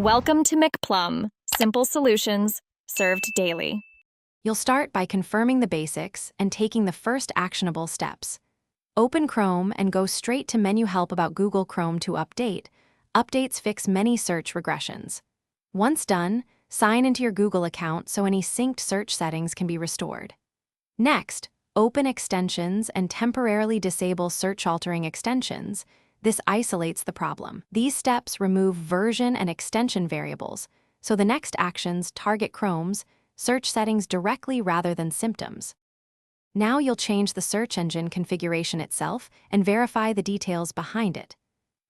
Welcome to McPlum, simple solutions served daily. You'll start by confirming the basics and taking the first actionable steps. Open Chrome and go straight to Menu Help about Google Chrome to update. Updates fix many search regressions. Once done, sign into your Google account so any synced search settings can be restored. Next, open Extensions and temporarily disable search-altering extensions. This isolates the problem. These steps remove version and extension variables, so the next actions target Chrome's search settings directly rather than symptoms. Now you'll change the search engine configuration itself and verify the details behind it.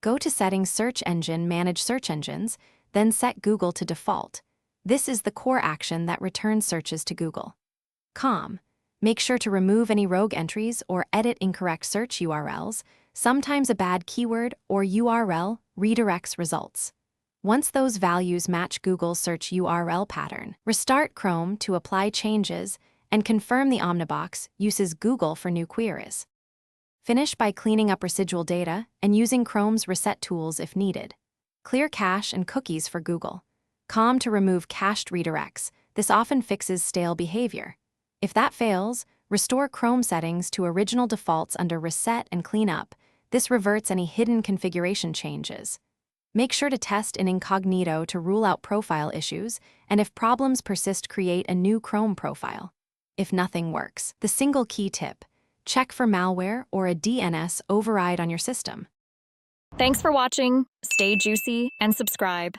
Go to Settings, Search Engine, Manage Search Engines, then set Google to default. This is the core action that returns searches to Google. Make sure to remove any rogue entries or edit incorrect search URLs. Sometimes a bad keyword or URL redirects results. Once those values match Google's search URL pattern, restart Chrome to apply changes and confirm the Omnibox uses Google for new queries. Finish by cleaning up residual data and using Chrome's reset tools if needed. Clear cache and cookies for Google. To remove cached redirects. This often fixes stale behavior. If that fails, restore Chrome settings to original defaults under Reset and Clean Up. This reverts any hidden configuration changes. Make sure to test in incognito to rule out profile issues, and if problems persist, create a new Chrome profile. If nothing works, the single key tip: check for malware or a DNS override on your system. Thanks for watching. Stay juicy and subscribe.